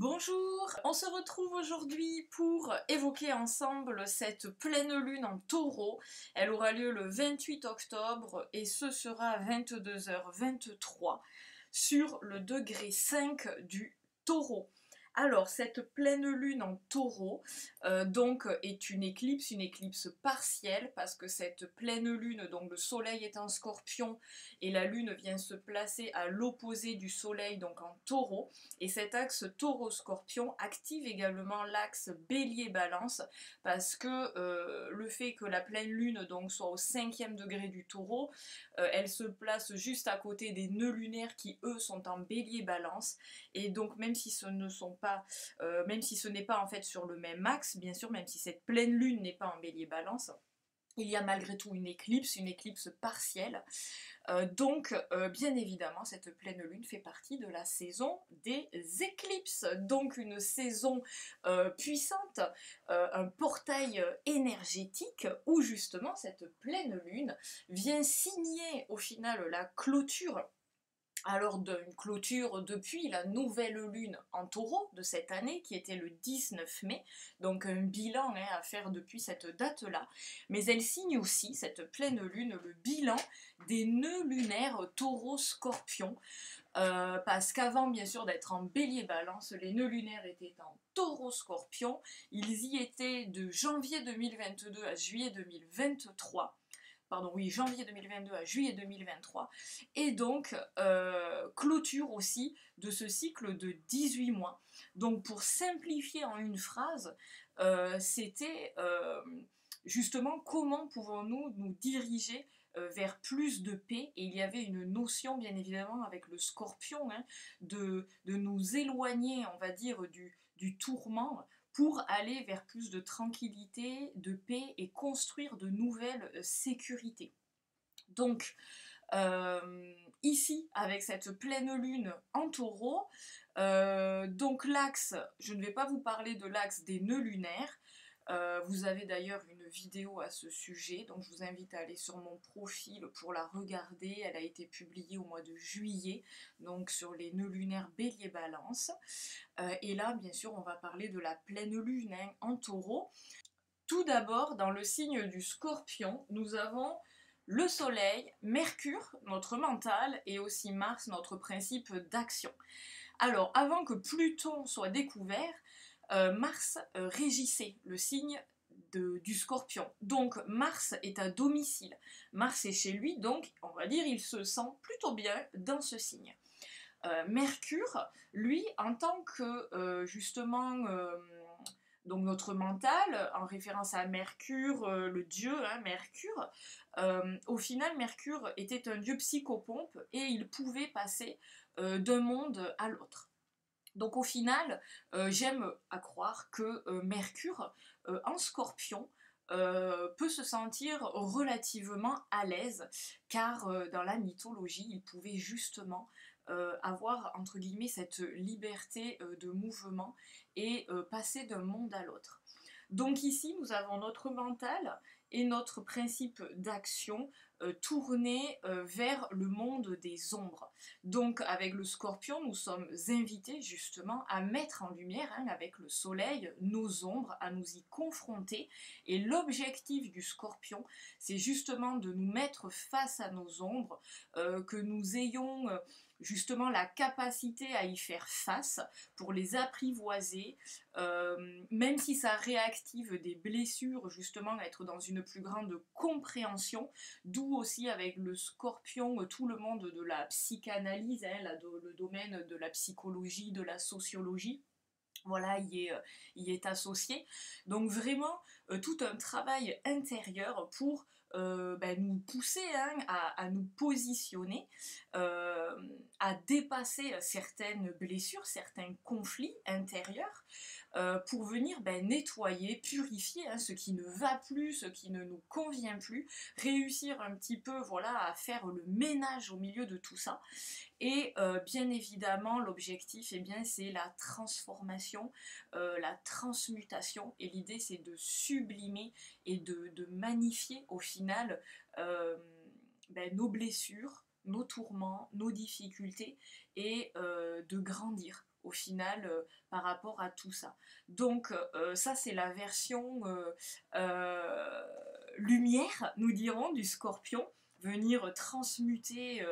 Bonjour, on se retrouve aujourd'hui pour évoquer ensemble cette pleine lune en taureau. Elle aura lieu le 28 octobre et ce sera à 22h23 sur le degré 5 du taureau. Alors, cette pleine lune en taureau, donc, est une éclipse partielle, parce que cette pleine lune, donc le soleil est en scorpion, et la lune vient se placer à l'opposé du soleil, donc en taureau, et cet axe taureau-scorpion active également l'axe bélier-balance, parce que le fait que la pleine lune donc, soit au 5e degré du taureau, elle se place juste à côté des nœuds lunaires qui, eux, sont en bélier-balance, et donc même si ce ne sont pas, même si ce n'est pas en fait sur le même axe, bien sûr, même si cette pleine lune n'est pas en bélier-balance, il y a malgré tout une éclipse partielle. Donc, bien évidemment, cette pleine lune fait partie de la saison des éclipses. Donc, une saison puissante, un portail énergétique où justement cette pleine lune vient signer au final la clôture. Alors d'une clôture depuis la nouvelle lune en taureau de cette année qui était le 19 mai, donc un bilan à faire depuis cette date-là, mais elle signe aussi, cette pleine lune, le bilan des nœuds lunaires taureau-scorpion, parce qu'avant bien sûr d'être en bélier-balance, les nœuds lunaires étaient en taureau-scorpion, ils y étaient de janvier 2022 à juillet 2023, pardon, oui, janvier 2022 à juillet 2023, et donc clôture aussi de ce cycle de 18 mois. Donc pour simplifier en une phrase, c'était justement comment pouvons-nous nous diriger vers plus de paix, et il y avait une notion bien évidemment avec le scorpion, de nous éloigner, on va dire, du tourment, pour aller vers plus de tranquillité, de paix et construire de nouvelles sécurités. Donc, ici, avec cette pleine lune en taureau, donc l'axe, je ne vais pas vous parler de l'axe des nœuds lunaires, vous avez d'ailleurs une vidéo à ce sujet, donc je vous invite à aller sur mon profil pour la regarder. Elle a été publiée au mois de juillet, donc sur les nœuds lunaires Bélier-Balance. Et là, bien sûr, on va parler de la pleine lune en taureau. Tout d'abord, dans le signe du Scorpion, nous avons le Soleil, Mercure, notre mental, et aussi Mars, notre principe d'action. Alors, avant que Pluton soit découvert, Mars régissait le signe du Scorpion. Donc Mars est à domicile. Mars est chez lui, donc on va dire il se sent plutôt bien dans ce signe. Mercure, lui, en tant que justement donc notre mental, en référence à Mercure, le dieu, Mercure, au final Mercure était un dieu psychopompe et il pouvait passer d'un monde à l'autre. Donc au final, j'aime à croire que Mercure, en scorpion, peut se sentir relativement à l'aise, car dans la mythologie, il pouvait justement avoir, entre guillemets, cette liberté de mouvement et passer d'un monde à l'autre. Donc ici, nous avons notre mental et notre principe d'action tourné vers le monde des ombres. Donc avec le scorpion, nous sommes invités justement à mettre en lumière, avec le soleil, nos ombres, à nous y confronter. Et l'objectif du scorpion, c'est justement de nous mettre face à nos ombres, que nous ayons justement la capacité à y faire face pour les apprivoiser, même si ça réactive des blessures, justement être dans une plus grande compréhension, d'où aussi avec le scorpion tout le monde de la psychanalyse, le domaine de la psychologie, de la sociologie. Voilà, y est associé. Donc vraiment, tout un travail intérieur pour nous pousser à nous positionner, à dépasser certaines blessures, certains conflits intérieurs, pour venir nettoyer, purifier ce qui ne va plus, ce qui ne nous convient plus, réussir un petit peu à faire le ménage au milieu de tout ça. Et bien évidemment, l'objectif, c'est la transformation, la transmutation. Et l'idée, c'est de sublimer et de magnifier au final nos blessures, nos tourments, nos difficultés, et de grandir au final par rapport à tout ça. Donc ça c'est la version lumière, nous dirons, du Scorpion, venir transmuter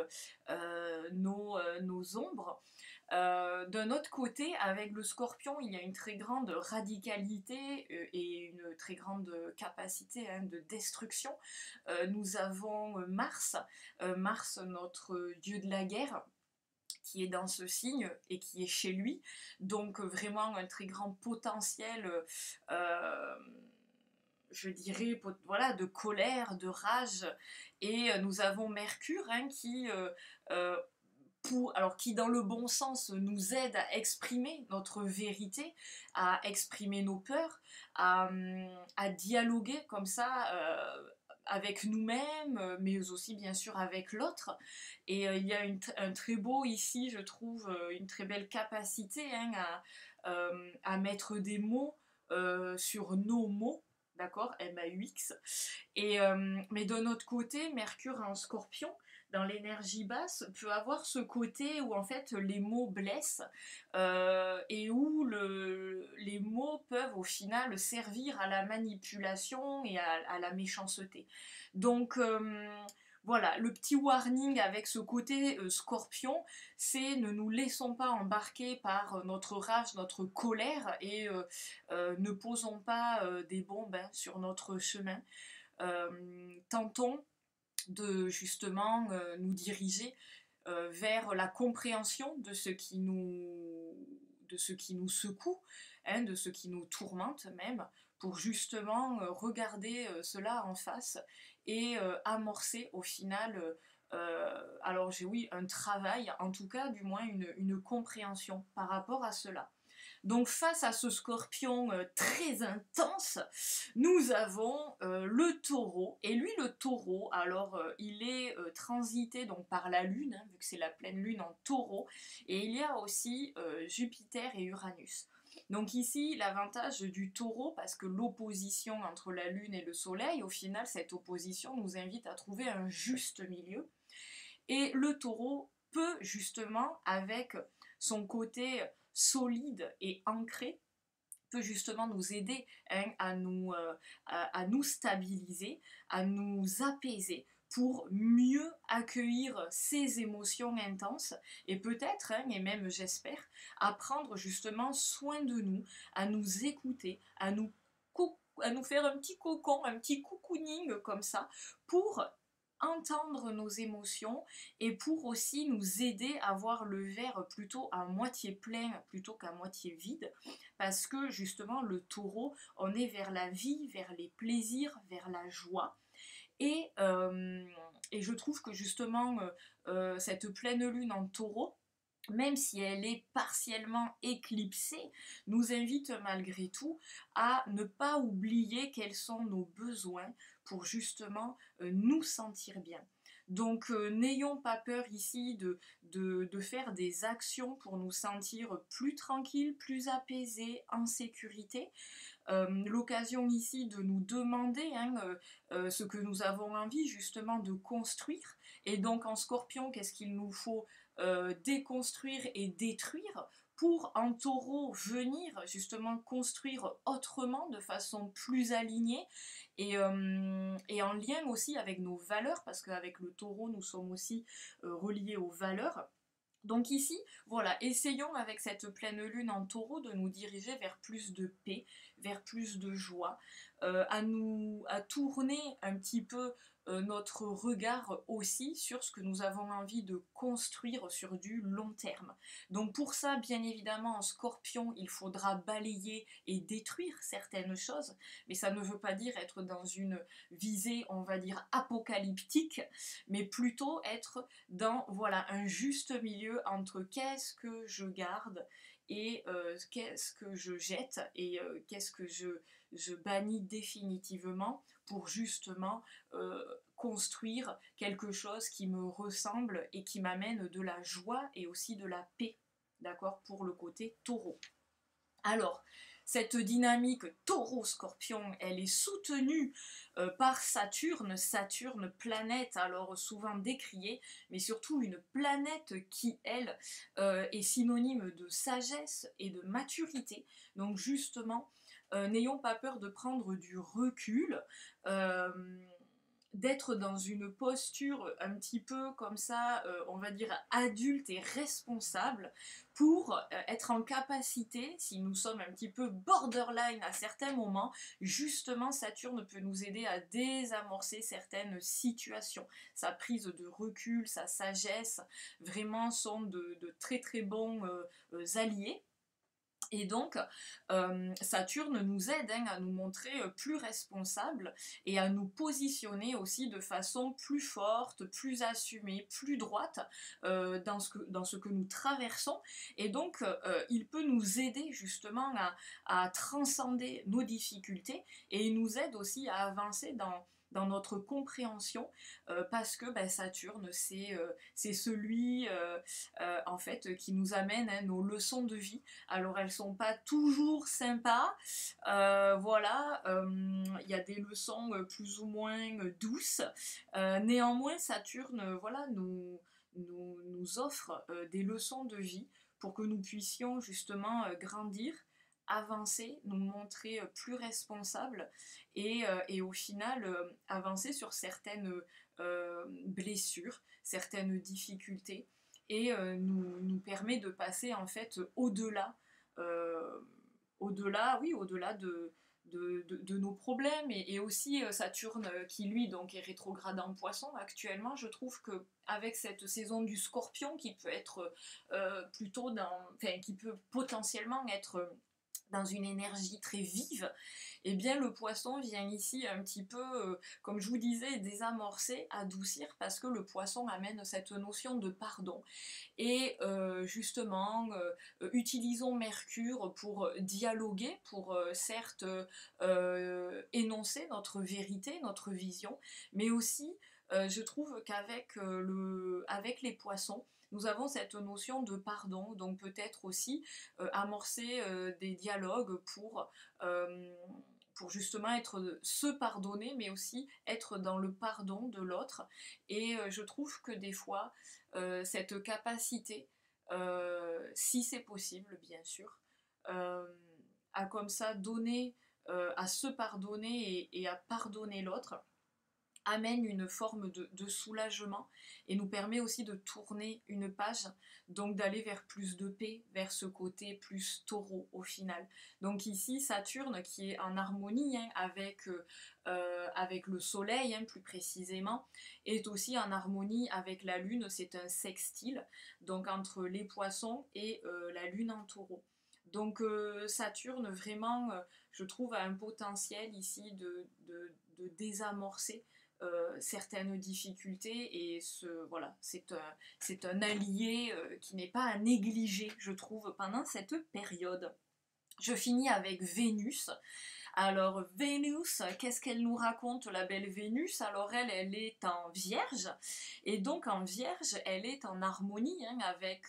nos ombres. D'un autre côté, avec le Scorpion, il y a une très grande radicalité et une très grande capacité de destruction. Nous avons Mars, notre dieu de la guerre, qui est dans ce signe et qui est chez lui, donc vraiment un très grand potentiel, je dirais, voilà, de colère, de rage, et nous avons Mercure euh, qui dans le bon sens nous aide à exprimer notre vérité, à exprimer nos peurs, à dialoguer comme ça avec nous-mêmes, mais aussi bien sûr avec l'autre. Et il y a un très beau ici, je trouve, une très belle capacité à mettre des mots sur nos mots. D'accord, MAUX. Mais d'un autre côté, Mercure en Scorpion, dans l'énergie basse, peut avoir ce côté où en fait les mots blessent et où les mots peuvent au final servir à la manipulation et à la méchanceté. Donc voilà, le petit warning avec ce côté Scorpion, c'est ne nous laissons pas embarquer par notre rage, notre colère, et ne posons pas des bombes sur notre chemin. Tentons de justement nous diriger vers la compréhension de ce qui nous secoue, de ce qui nous tourmente même, pour justement regarder cela en face et amorcer au final, alors j'ai oui, un travail, en tout cas du moins une compréhension par rapport à cela. Donc face à ce Scorpion très intense, nous avons le Taureau. Et lui, le Taureau, alors il est transité donc par la Lune, vu que c'est la pleine Lune en Taureau. Et il y a aussi Jupiter et Uranus. Donc ici, l'avantage du Taureau, parce que l'opposition entre la Lune et le Soleil, au final, cette opposition nous invite à trouver un juste milieu. Et le Taureau peut justement, avec son côté solide et ancré, peut justement nous aider à nous stabiliser, à nous apaiser pour mieux accueillir ces émotions intenses et peut-être, et même j'espère, à prendre justement soin de nous, à nous écouter, à nous faire un petit cocon, un petit cocooning comme ça, pour entendre nos émotions et pour aussi nous aider à voir le verre plutôt à moitié plein plutôt qu'à moitié vide, parce que justement le Taureau, on est vers la vie, vers les plaisirs, vers la joie. Et, euh, et je trouve que justement cette pleine lune en Taureau, même si elle est partiellement éclipsée, nous invite malgré tout à ne pas oublier quels sont nos besoins pour justement nous sentir bien. Donc n'ayons pas peur ici de faire des actions pour nous sentir plus tranquilles, plus apaisés, en sécurité. L'occasion ici de nous demander ce que nous avons envie justement de construire. Et donc en Scorpion, qu'est-ce qu'il nous faut déconstruire et détruire pour en Taureau venir justement construire autrement, de façon plus alignée et en lien aussi avec nos valeurs, parce qu'avec le Taureau nous sommes aussi reliés aux valeurs. Donc ici, voilà, essayons avec cette pleine lune en Taureau de nous diriger vers plus de paix, vers plus de joie, à tourner un petit peu notre regard aussi sur ce que nous avons envie de construire sur du long terme. Donc pour ça, bien évidemment, en Scorpion, il faudra balayer et détruire certaines choses, mais ça ne veut pas dire être dans une visée, on va dire, apocalyptique, mais plutôt être dans voilà un juste milieu entre qu'est-ce que je garde et qu'est-ce que je jette et qu'est-ce que je bannis définitivement pour justement construire quelque chose qui me ressemble et qui m'amène de la joie et aussi de la paix, d'accord, pour le côté Taureau. Alors, Cette dynamique taureau-scorpion, elle est soutenue par Saturne. Saturne, planète alors souvent décriée, mais surtout une planète qui, elle, est synonyme de sagesse et de maturité. Donc justement, n'ayons pas peur de prendre du recul. Euh, D'être dans une posture un petit peu comme ça, on va dire adulte et responsable, pour être en capacité, si nous sommes un petit peu borderline à certains moments, justement Saturne peut nous aider à désamorcer certaines situations. Sa prise de recul, sa sagesse, vraiment sont de très très bons alliés. Et donc, Saturne nous aide à nous montrer plus responsables et à nous positionner aussi de façon plus forte, plus assumée, plus droite dans ce que nous traversons. Et donc, il peut nous aider justement à transcender nos difficultés et il nous aide aussi à avancer dans notre compréhension parce que ben, Saturne c'est celui en fait qui nous amène nos leçons de vie. Alors elles sont pas toujours sympas, voilà, il y a des leçons plus ou moins douces. Néanmoins Saturne voilà, nous offre des leçons de vie pour que nous puissions justement grandir, avancer, nous montrer plus responsables et au final avancer sur certaines blessures, certaines difficultés et nous permet de passer en fait au-delà, euh, au-delà, oui, au-delà de nos problèmes et aussi Saturne qui lui donc est rétrograde en Poisson actuellement. Je trouve que avec cette saison du Scorpion qui peut être plutôt enfin qui peut potentiellement être dans une énergie très vive, eh bien le poisson vient ici un petit peu, comme je vous disais, désamorcer, adoucir, parce que le poisson amène cette notion de pardon. Et justement, utilisons Mercure pour dialoguer, pour certes énoncer notre vérité, notre vision, mais aussi je trouve qu'avec avec les poissons, nous avons cette notion de pardon, donc peut-être aussi amorcer des dialogues pour justement se pardonner, mais aussi être dans le pardon de l'autre. Et je trouve que des fois, cette capacité, si c'est possible, bien sûr, euh, à comme ça donner, à se pardonner et à pardonner l'autre, amène une forme de soulagement et nous permet aussi de tourner une page, donc d'aller vers plus de paix, vers ce côté plus taureau au final. Donc ici, Saturne qui est en harmonie avec le Soleil, plus précisément, est aussi en harmonie avec la Lune, c'est un sextile, donc entre les poissons et la Lune en taureau. Donc Saturne, vraiment, je trouve, a un potentiel ici de désamorcer certaines difficultés et voilà, c'est un allié qui n'est pas à négliger, je trouve, pendant cette période. Je finis avec Vénus. Alors Vénus, qu'est-ce qu'elle nous raconte, la belle Vénus? Alors elle est en Vierge, et donc en Vierge, elle est en harmonie avec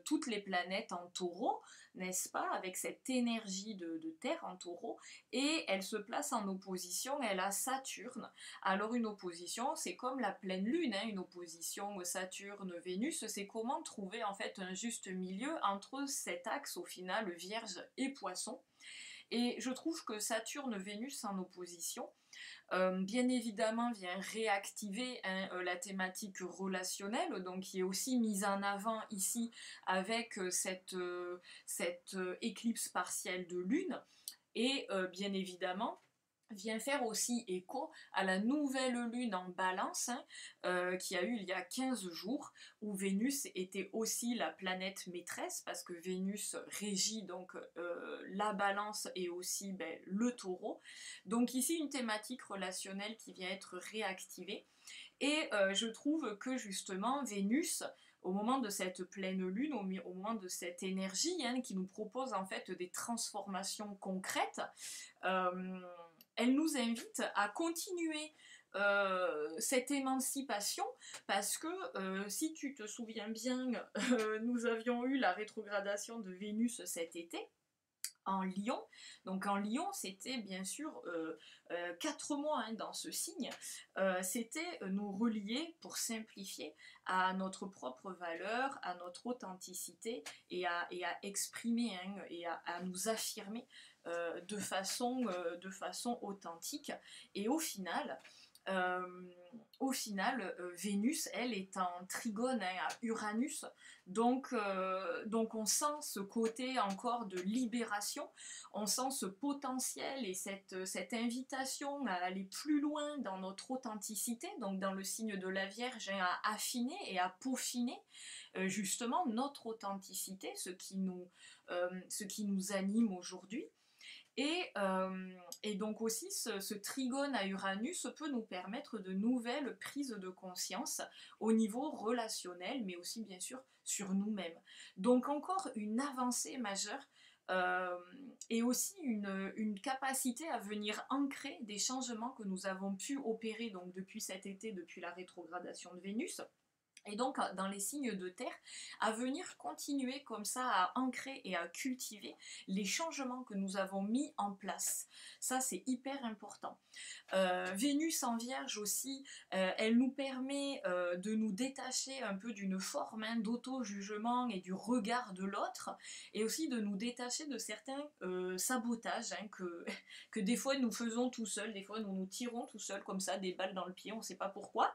toutes les planètes en taureau, n'est-ce pas? Avec cette énergie de Terre en taureau, et elle se place en opposition, elle a Saturne. Alors une opposition, c'est comme la pleine lune, une opposition Saturne-Vénus, c'est comment trouver en fait un juste milieu entre cet axe au final Vierge et Poisson. Et je trouve que Saturne-Vénus en opposition, bien évidemment, vient réactiver la thématique relationnelle, donc qui est aussi mise en avant ici avec cette éclipse partielle de lune. Et bien évidemment, vient faire aussi écho à la nouvelle lune en balance qui a eu il y a 15 jours, où Vénus était aussi la planète maîtresse, parce que Vénus régit donc la balance et aussi le taureau. Donc ici une thématique relationnelle qui vient être réactivée. Et je trouve que justement Vénus, au moment de cette pleine lune, au moment de cette énergie qui nous propose en fait des transformations concrètes, euh, elle nous invite à continuer cette émancipation, parce que si tu te souviens bien, nous avions eu la rétrogradation de Vénus cet été, en Lion. Donc en Lion, c'était bien sûr 4 mois dans ce signe. C'était nous relier, pour simplifier, à notre propre valeur, à notre authenticité et à exprimer et à nous affirmer de façon authentique. Et euh, au final, Vénus, elle, est en trigone à Uranus, donc on sent ce côté encore de libération, on sent ce potentiel et cette invitation à aller plus loin dans notre authenticité, donc dans le signe de la Vierge, à affiner et à peaufiner justement notre authenticité, ce qui nous anime aujourd'hui. Et donc aussi, ce trigone à Uranus peut nous permettre de nouvelles prises de conscience au niveau relationnel, mais aussi bien sûr sur nous-mêmes. Donc encore une avancée majeure euh, et aussi une capacité à venir ancrer des changements que nous avons pu opérer donc depuis cet été, depuis la rétrogradation de Vénus. Et donc, dans les signes de terre, à venir continuer comme ça à ancrer et à cultiver les changements que nous avons mis en place. Ça, c'est hyper important. Vénus en Vierge aussi, elle nous permet de nous détacher un peu d'une forme d'auto-jugement et du regard de l'autre, et aussi de nous détacher de certains sabotages que des fois nous faisons tout seuls, des fois nous nous tirons tout seuls comme ça, des balles dans le pied, on ne sait pas pourquoi.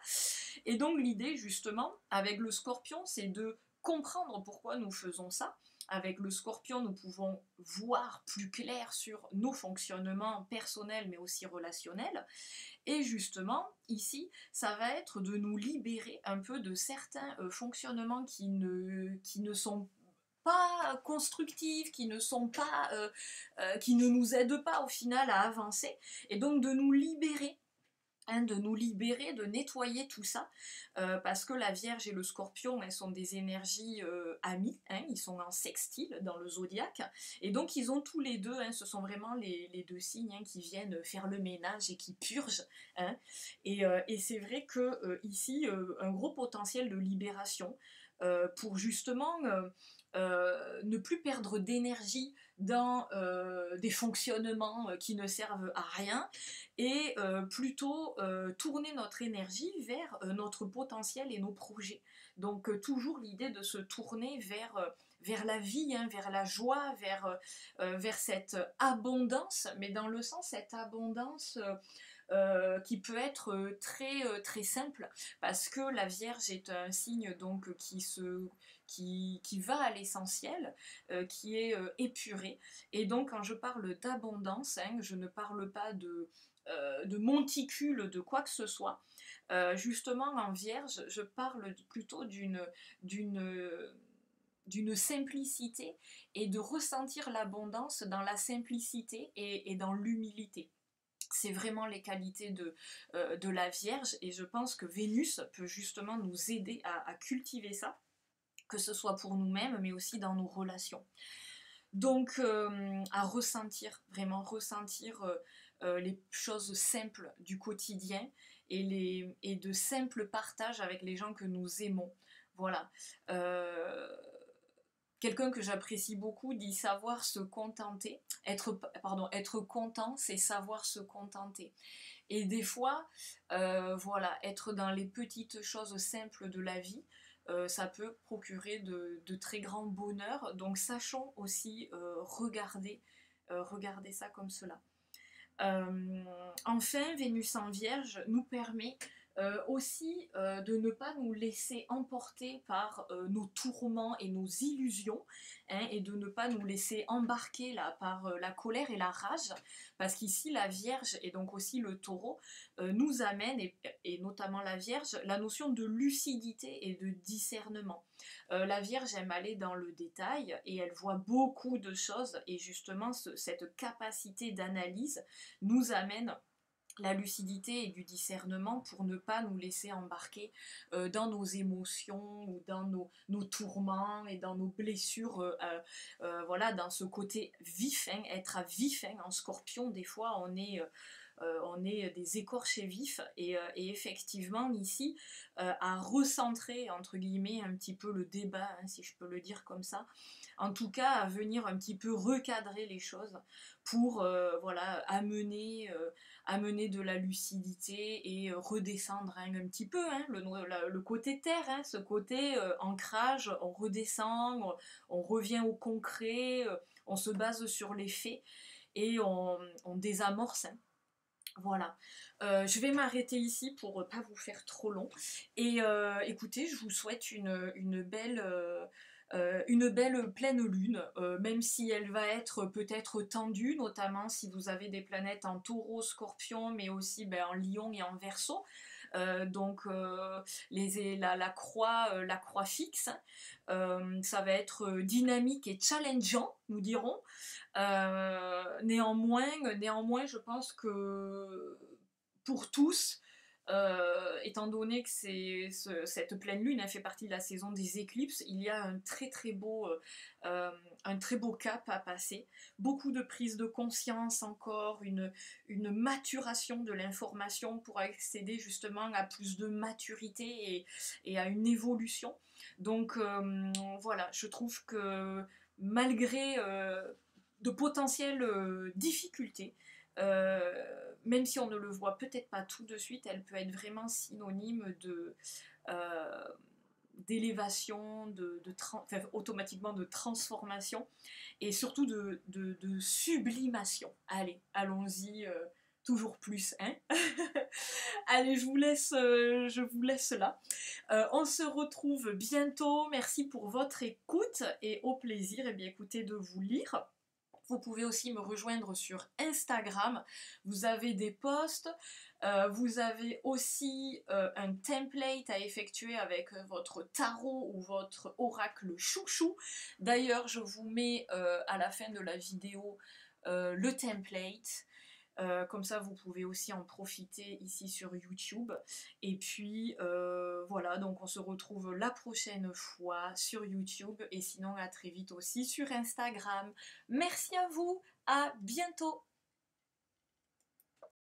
Et donc l'idée justement avec le Scorpion, c'est de comprendre pourquoi nous faisons ça. Avec le Scorpion, nous pouvons voir plus clair sur nos fonctionnements personnels mais aussi relationnels. Et justement, ici, ça va être de nous libérer un peu de certains fonctionnements qui ne sont pas constructifs, qui ne nous aident pas au final à avancer, et donc de nous libérer, de nous libérer, de nettoyer tout ça, parce que la Vierge et le Scorpion, elles sont des énergies amies, ils sont en sextile dans le zodiaque, et donc ils ont tous les deux, ce sont vraiment les deux signes qui viennent faire le ménage et qui purgent, et c'est vrai que ici, un gros potentiel de libération pour justement ne plus perdre d'énergie dans des fonctionnements qui ne servent à rien, et plutôt tourner notre énergie vers notre potentiel et nos projets. Donc toujours l'idée de se tourner vers la vie, vers la joie, vers cette abondance, mais dans le sens cette abondance qui peut être très simple, parce que la Vierge est un signe donc qui va à l'essentiel, qui est épuré. Et donc quand je parle d'abondance, je ne parle pas de monticule de quoi que ce soit. Justement en Vierge, je parle plutôt d'une simplicité, et de ressentir l'abondance dans la simplicité et dans l'humilité. C'est vraiment les qualités de la Vierge, et je pense que Vénus peut justement nous aider à cultiver ça, que ce soit pour nous-mêmes mais aussi dans nos relations. Donc à ressentir, vraiment ressentir les choses simples du quotidien, et de simples partages avec les gens que nous aimons. Voilà. Quelqu'un que j'apprécie beaucoup dit savoir se contenter. Être content, c'est savoir se contenter. Et des fois, voilà, être dans les petites choses simples de la vie, ça peut procurer de très grands bonheurs. Donc sachons aussi regarder ça comme cela. Enfin, Vénus en Vierge nous permet aussi de ne pas nous laisser emporter par nos tourments et nos illusions, et de ne pas nous laisser embarquer là, par la colère et la rage, parce qu'ici la Vierge et donc aussi le Taureau nous amènent, et notamment la Vierge, la notion de lucidité et de discernement. La Vierge aime aller dans le détail et elle voit beaucoup de choses, et justement cette capacité d'analyse nous amène la lucidité et du discernement pour ne pas nous laisser embarquer dans nos émotions ou dans nos tourments et dans nos blessures, voilà, dans ce côté vif, être à vif, en Scorpion, des fois on est on est des écorchés vifs et effectivement ici à recentrer entre guillemets un petit peu le débat, hein, si je peux le dire comme ça, en tout cas à venir un petit peu recadrer les choses pour voilà, amener de la lucidité et redescendre hein, un petit peu hein, le côté terre, hein, ce côté ancrage, on redescend, on revient au concret, on se base sur les faits et on désamorce. Hein. Voilà, je vais m'arrêter ici pour pas vous faire trop long. Et écoutez, je vous souhaite une belle pleine lune, même si elle va être peut-être tendue, notamment si vous avez des planètes en taureau, scorpion, mais aussi ben, en lion et en verseau. Donc la croix fixe, ça va être dynamique et challengeant, nous dirons. Néanmoins, je pense que pour tous, étant donné que cette pleine lune elle fait partie de la saison des éclipses, il y a un très beau cap à passer, beaucoup de prise de conscience encore, une maturation de l'information pour accéder justement à plus de maturité et à une évolution. Donc voilà, je trouve que malgré de potentielles difficultés, même si on ne le voit peut-être pas tout de suite, elle peut être vraiment synonyme euh, d'élévation, enfin, automatiquement de transformation et surtout de sublimation. Allez, allons-y, toujours plus, hein. Allez, je vous laisse là. On se retrouve bientôt. Merci pour votre écoute et au plaisir, eh bien, écoutez, de vous lire. Vous pouvez aussi me rejoindre sur Instagram. Vous avez des posts. Vous avez aussi un template à effectuer avec votre tarot ou votre oracle chouchou. D'ailleurs, je vous mets à la fin de la vidéo le template. Comme ça, vous pouvez aussi en profiter ici sur YouTube. Et puis, voilà, donc on se retrouve la prochaine fois sur YouTube. Et sinon, à très vite aussi sur Instagram. Merci à vous, à bientôt!